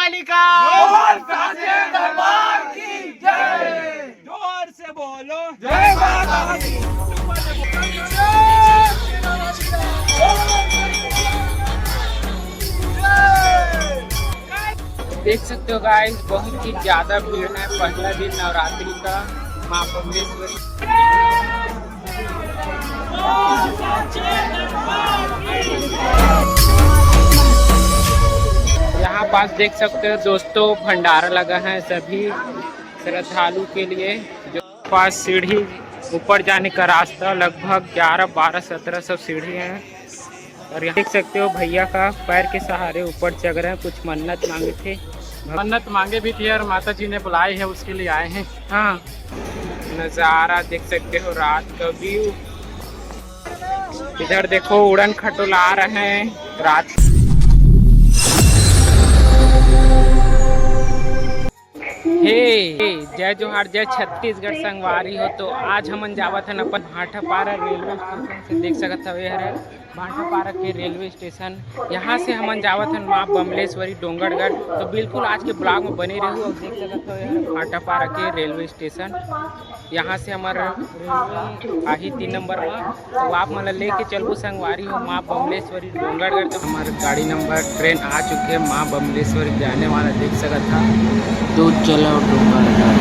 कालिका बोल साचे दरबार की जय। जोर से बोलो जय माता दी। देख सकते हो गाइस, बहुत ही ज्यादा भीड़ है। पहला दिन नवरात्रि का माँ बमलेश्वरी। यहाँ पास देख सकते हो दोस्तों, भंडारा लगा है सभी श्रद्धालु के लिए। जो पास सीढ़ी ऊपर जाने का रास्ता लगभग 11, 12, 1700 सीढ़ी है। और यहाँ देख सकते हो भैया का पैर के सहारे ऊपर चढ़ रहे हैं। कुछ मन्नत मांगे थे, मन्नत मांगे भी थी और माता जी ने बुलाई है, उसके लिए आए हैं। हाँ। नज़ारा देख सकते हो रात का व्यू। इधर देखो उड़न खटोला रहे हैं रात। हे जय जोहार, जय छत्तीसगढ़ संगवारी हो। तो आज हमन जावत हन अपन भाटापारा रेलवे स्टेशन से। देख सकते हो यह है भाटापारा के रेलवे स्टेशन। यहाँ से हमन जावत हन माँ बमलेश्वरी डोंगरगढ़। तो बिल्कुल आज के ब्लॉग में बने रहो और देख सकते हो यह भाटापारा के रेलवे स्टेशन। यहाँ से हमारा रेलवे आही 3 नंबर में। तो आप मतलब लेके चलबो संगवारी हो माँ बमलेश्वरी डोंगरगढ़। तो हमारा गाड़ी नंबर ट्रेन आ चुके हैं माँ बमलेश्वरी जाने वाला। देख सकता था दूध चलो डोंगरगढ़।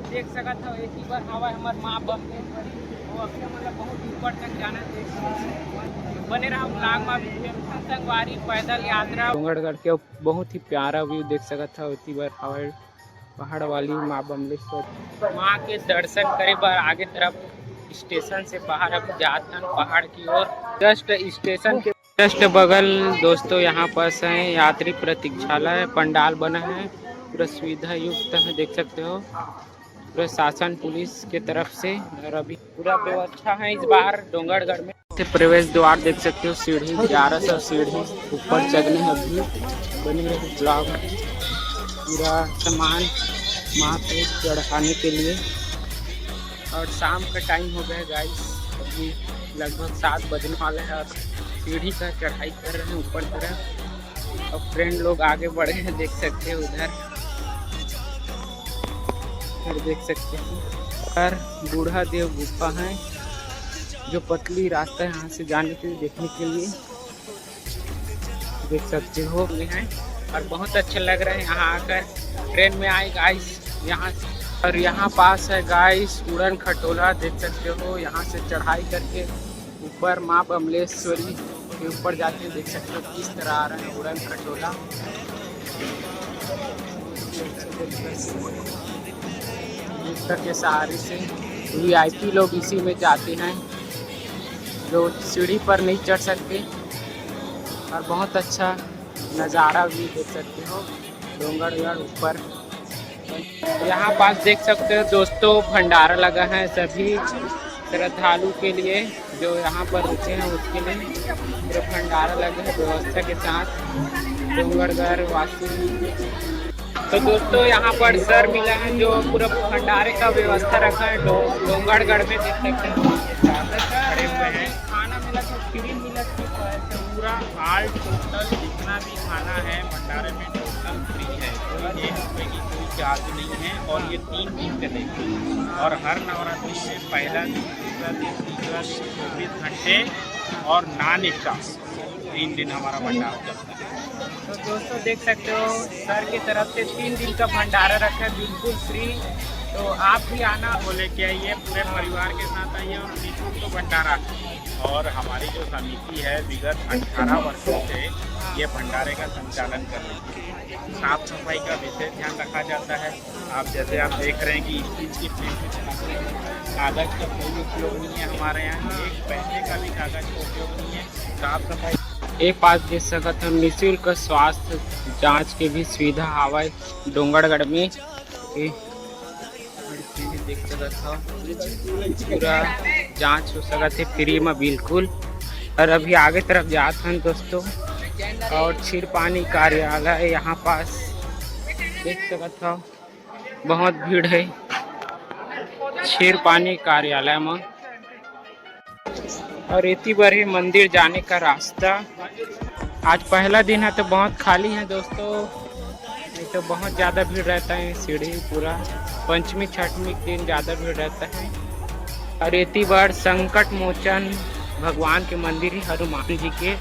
देख सकत हो एक ही बार हवा हमार माँ बमलेश्वरी। वो अभी मतलब बहुत ऊपर तक जाना देख बने रहा ब्लॉग में। संगवारी पैदल यात्रा डोंगरगढ़ के बहुत ही प्यारा व्यू देख सकत हो। इसी बार हवा पहाड़ वाली माँ बमलेश्वरी माँ के दर्शन करे बार आगे तरफ स्टेशन से बाहर अब जाते हैं पहाड़ की ओर। जस्ट स्टेशन के जस्ट बगल दोस्तों यहाँ पास है यात्री प्रतीक्षालय। पंडाल बना है पूरा सुविधा युक्त है, देख सकते हो प्रशासन पुलिस के तरफ से। और अभी पूरा व्यवस्था है इस बार डोंगरगढ़ में। प्रवेश द्वार देख सकते हो, सीढ़ी 1100 सीढ़ी ऊपर चढ़ने अभी बने रहे ब्लॉग। पूरा सामान माँ पे चढ़ाने के लिए। और शाम का टाइम हो गया गाइस, अभी लगभग 7 बजने वाले हैं और सीढ़ी का चढ़ाई कर रहे हैं ऊपर तरफ। और फ्रेंड लोग आगे बढ़े हैं, देख सकते हो उधर देख सकते हैं। और बूढ़ा देव गुफा है जो पतली रास्ता है यहाँ से जाने के लिए, देखने के लिए देख सकते हो है। और बहुत अच्छा लग रहा है यहाँ आकर। ट्रेन में आए गाइस, यहाँ और यहाँ पास है गाइस उड़न खटोला, देख सकते हो। यहाँ से चढ़ाई करके ऊपर माँ बमलेश्वरी के ऊपर जाके देख सकते हो किस तरह आ रहा है उड़न खटोला। के सहारे से VIP लोग इसी में जाते हैं जो सीढ़ी पर नहीं चढ़ सकते। और बहुत अच्छा नज़ारा भी देख सकते हो डोंगरगढ़ ऊपर। यहाँ पास देख सकते हो दोस्तों भंडारा लगा है सभी श्रद्धालु के लिए जो यहाँ पर रुके हैं उसके लिए पूरा भंडारा लगा है व्यवस्था के साथ डोंगरगढ़ वासी। तो दोस्तों यहाँ पर सर मिला है जो पूरा भंडारे का व्यवस्था रखा है डोंगरगढ़ में, देख सकते हैं खड़े हुए हैं। खाना मिला तो फ्री मिला पूरा ऑल टोटल जितना भी खाना है भंडारे में टोटल फ्री है, कोई 1 रुपये की कोई चार्ज नहीं है। और ये 3 दिन चलेगी और हर नवरात्रि में पहला दिन, दूसरा दिन, तीसरा दिन 24 घंटे और नॉन स्टॉप 3 दिन हमारा भंडारा चलता है। तो दोस्तों देख सकते हो सर की तरफ से 3 दिन का भंडारा रखा है बिल्कुल फ्री। तो आप भी आना बोले के आइए, पूरे परिवार के साथ आइए और निःशुल्क भंडारा। और हमारी जो समिति है विगत 18 वर्षों से ये भंडारे का संचालन कर रही है। साफ सफाई का विशेष ध्यान रखा जाता है। आप जैसे आप देख रहे हैं कि स्टील की प्लेट कागज़ का कोई उपयोग नहीं है हमारे यहाँ, एक पैसे का भी कागज़ का उपयोग नहीं है। साफ सफाई एक बात देख सकते हम निःशुल्क स्वास्थ्य जांच के भी सुविधा हवा डोंगरगढ़ में देख सकता पूरा जांच हो सकते फ्री में बिल्कुल। और अभी आगे तरफ जाते हैं दोस्तों और क्षीर पानी कार्यालय यहाँ पास देख सकते हो बहुत भीड़ है क्षीर पानी कार्यालय में। और इतनी बड़ी मंदिर जाने का रास्ता आज पहला दिन है तो बहुत खाली है दोस्तों, नहीं तो बहुत ज़्यादा भीड़ रहता है। सीढ़ी पूरा पंचमी छठवीं के दिन ज़्यादा भीड़ रहता है। और इतनी बार संकट मोचन भगवान के मंदिर है हनुमान जी के,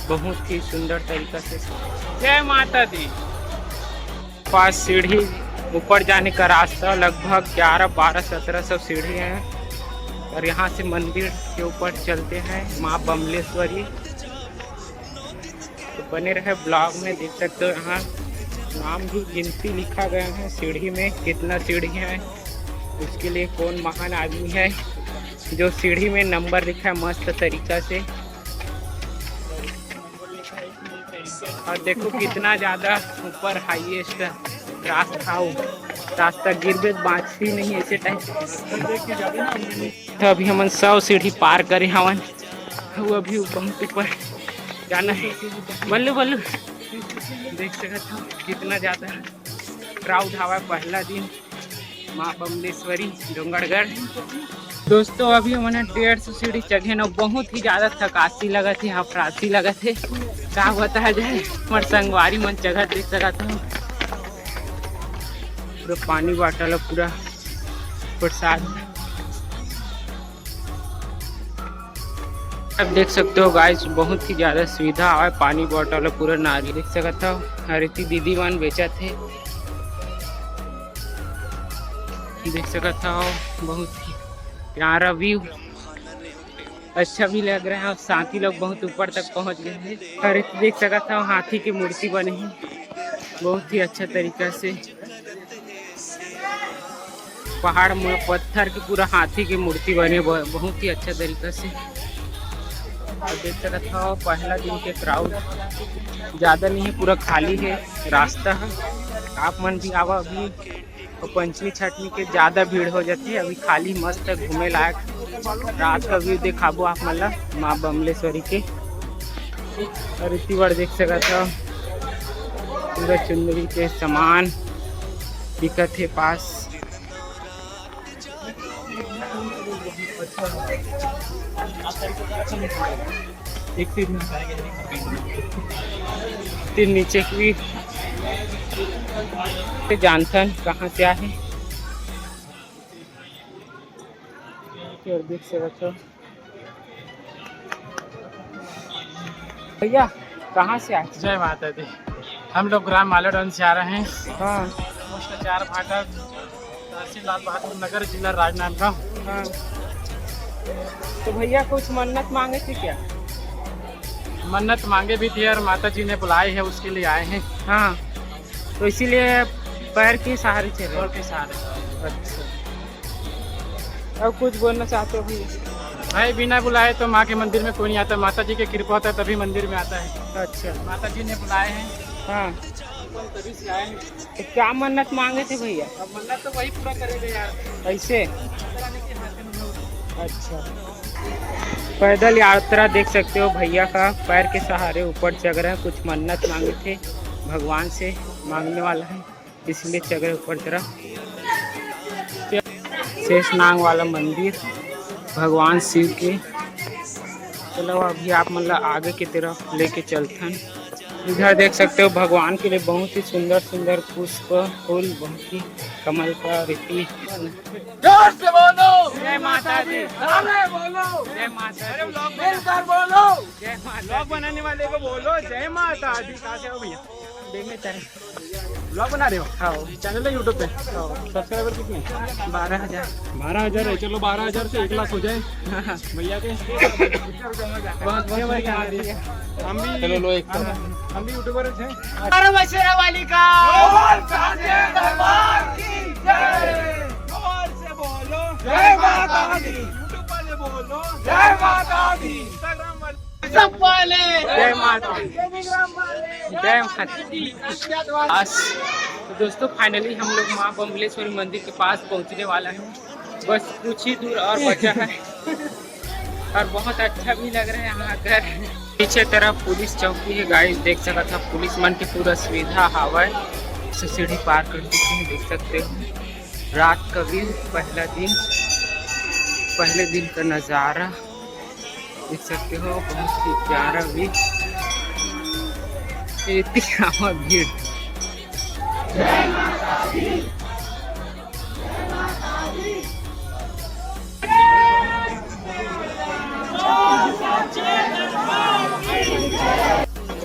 बहुत ही सुंदर तरीका से। जय माता दी। पास सीढ़ी ऊपर जाने का रास्ता लगभग 11, 12, 1700 सीढ़ी है। और यहाँ से मंदिर के ऊपर चलते हैं माँ बमलेश्वरी। तो बने रहे ब्लॉग में, देख सकते हो यहाँ नाम भी गिनती लिखा गया है सीढ़ी में कितना सीढ़ी है, उसके लिए कौन महान आदमी है जो सीढ़ी में नंबर लिखा है मस्त तरीका से। और देखो कितना ज़्यादा ऊपर हाईएस्ट रास्ता गिरबे बाँची नहीं ऐसे टाइम। तो अभी हम 100 सीढ़ी पार करे हवन, वो अभी बहुत ऊपर जाना है। बल्लू बल्लू देख सकते हो कितना ज़्यादा क्राउड हवा पहला दिन माँ बमलेश्वरी डोंगरगढ़। दोस्तों अभी हमने 150 सीढ़ी चढ़े न, बहुत ही ज़्यादा थकासी लगा थे, अफरासी लगा थे, क्या बताया जाए। हमारे संगवारी मन जगह देख सका था पूरा पानी बाटल पूरा प्रसाद। अब देख सकते हो गाइस बहुत ही ज़्यादा सुविधा है, पानी बॉटल पूरा नारियल देख सकता हो। हरिती दीदी वन बेचा थे देख सकता हो, बहुत ही प्यारा व्यू अच्छा भी लग रहा है। और साथी लोग बहुत ऊपर तक पहुंच गए हैं। हरिती देख सकता हो हाथी की मूर्ति बनी है बहुत ही अच्छा तरीका से, पहाड़ में पत्थर की पूरा हाथी की मूर्ति बनी बहुत ही अच्छा तरीका से। और देख सकता हो पहला दिन के क्राउड ज़्यादा नहीं है, पूरा खाली है रास्ता है। आप मन भी आवा, अभी तो पंचमी छठवीं के ज़्यादा भीड़ हो जाती है, अभी खाली मस्त घूमे लायक रात का व्यू दिखाबो आप मतलब माँ बमलेश्वरी के। और इतनी बार देख सकता पूरा चुंदरी के सामान दिक्कत है पास। नीचे की जानथन कहाँ से आए और देख सकते भैया कहाँ से आए। जय माता दी। हम लोग ग्राम मालेडन से आ रहे हैं। हाँ भ्रष्टाचार फाटक तहसील लाल बहादुर नगर, जिला राजनांदगांव। हाँ। तो भैया कुछ मन्नत मांगे थे क्या? मन्नत मांगे भी थी और माता जी ने बुलाई है, उसके लिए आए हैं। हाँ, तो इसीलिए पैर के सहारे चले। रोड के सहारे। अच्छा, अब कुछ बोलना चाहते हो भैया? भाई बिना बुलाए तो माँ के मंदिर में कोई नहीं आता, माता जी की कृपा होता है तभी मंदिर में आता है। अच्छा। माता जी ने बुलाए हैं, हाँ, तभी से आए हैं। तो क्या मन्नत मांगे थे भैया? अब मन्नत तो वही पूरा करेंगे यार। ऐसे? कराने के हाथ में हो। अच्छा, पैदल यात्रा देख सकते हो, भैया का पैर के सहारे ऊपर चढ़ रहे हैं। कुछ मन्नत मांगे थे, भगवान से मांगने वाला है इसलिए चढ़ रहे ऊपर तरफ। शेषनाग वाला मंदिर भगवान शिव के। चलो अभी आप मतलब आगे की तरफ लेके चलते हैं। इधर देख सकते हो भगवान के लिए बहुत ही सुंदर सुंदर पुष्प फूल, बहुत ही कमल का रीति। जोर से बोलो, जय माता दी। सामने बोलो, जय माता दी। मिलकर बोलो, जय माता दी। ब्लॉग बनाने वाले को बोलो जय माता दी। कहाँ से हो भैया? देखने चले। ब्लॉग बना रहे हो? हाँ, चैनल है यूट्यूब पे? सब्सक्राइबर कितने? 12,000। 12,000 है। चलो 12,000 से 1 लाख हो जाए भैया के। बहुत बहुत बढ़िया। हम भी चलो लो एक हम भी यूट्यूबर हैं। वाली का बोल साचे दरबार की जय। जोर से बोलो, जय माता दी। यूट्यूब वाले बोलो, जय माता दी। इंस्टाग्राम वाले सब वाले, जय माता दी। टेलीग्राम वाले, जय माता दी। बस तो दोस्तों फाइनली हम लोग माँ बम्बलेश्वरी मंदिर के पास पहुँचने वाला है। बस कुछ ही दूर और बचा है और बहुत अच्छा भी लग रहा है यहाँ आकर। पीछे तरफ पुलिस चौकी है गाइस, देख सकता था पुलिस मन की पूरा सुविधा हवा से सीढ़ी पार कर चुके हैं, देख सकते हो। रात का व्यू, पहले दिन का नज़ारा देख सकते हो, बहुत ही प्यारा व्यू। इतनी भीड़।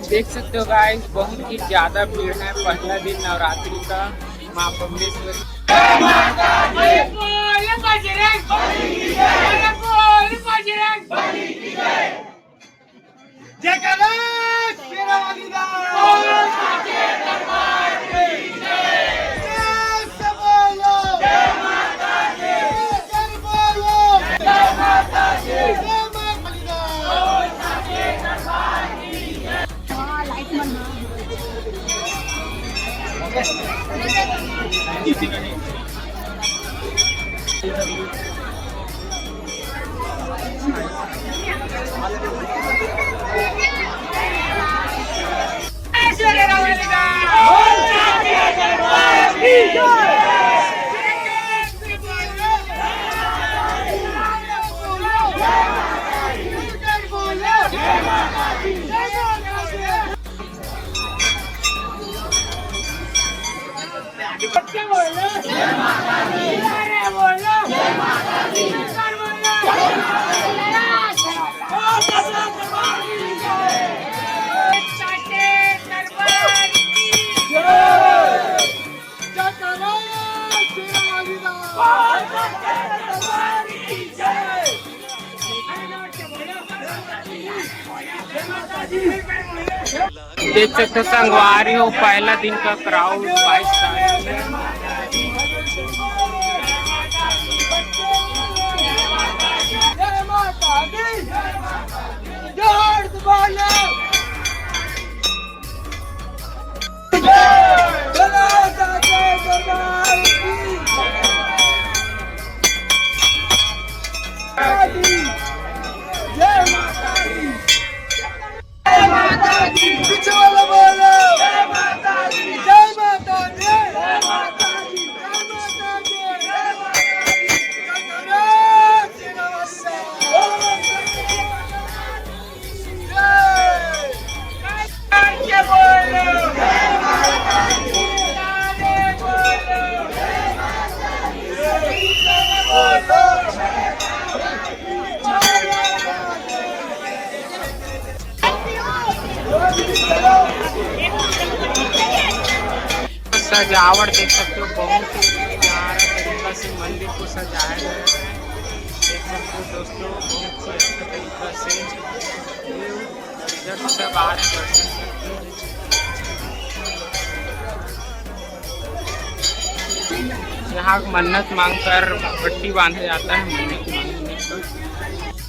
देख सकते हो गाइस, बहुत ही ज्यादा भीड़ है। पहला दिन नवरात्रि का माँ बम्बलेश्वरी। देख सकते हो संगवारी हो, पहला दिन का क्राउड 22 तारीख में। सजावट देख सकते हो, बहुत ही प्यारा तरीका मंदिर को सजाया गया है। देख सकते हो दोस्तों, बहुत ही अच्छा तरीका से इधर सब आ रहे हैं दर्शन करते। यहाँ मन्नत मांगकर पट्टी बांधा जाता है मन्नत मांगने का।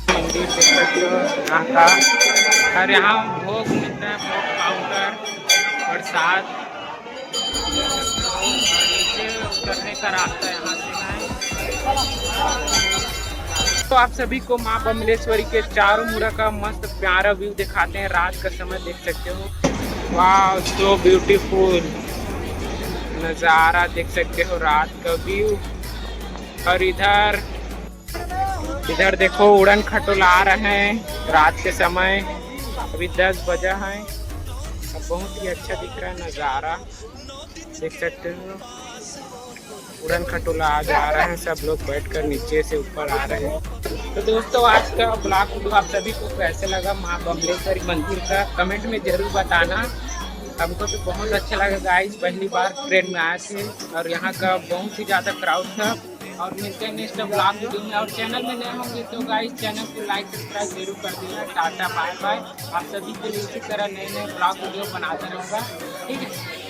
मंदिर देख सकते हो यहाँ का, और यहाँ भोग मिलता है, भोग काउंटर, प्रसाद, नीचे उतरने का रास्ता यहाँ से है। तो आप सभी को माँ बमलेश्वरी के चारों मुड़ा का मस्त प्यारा व्यू दिखाते हैं। रात का समय देख सकते हो, वाह सो ब्यूटीफुल नज़ारा देख सकते हो रात का व्यू। और इधर देखो उड़न खटोला आ रहे हैं रात के समय, अभी 10 बजा है। अब बहुत ही अच्छा दिख रहा है नज़ारा, देख सकते हो उड़न खटोला आ जा रहे हैं, सब लोग बैठकर नीचे से ऊपर आ रहे हैं। तो दोस्तों आज का ब्लॉग वीडियो आप सभी को कैसे लगा माँ बमलेश्वरी मंदिर का, कमेंट में ज़रूर बताना। हमको तो बहुत अच्छा लगा गाइस, पहली बार ट्रेन में आए थे और यहाँ का बहुत ही ज़्यादा क्राउड था। और मिलते हैं नेक्स्ट ब्लॉग वीडियो में। और चैनल में नए होंगे तो गाइस चैनल को लाइक सब्सक्राइब जरूर कर देना। Tata bye bye. आप सभी के लिए इसी तरह नए नए ब्लॉग वीडियो बनाते रहूँगा, ठीक है।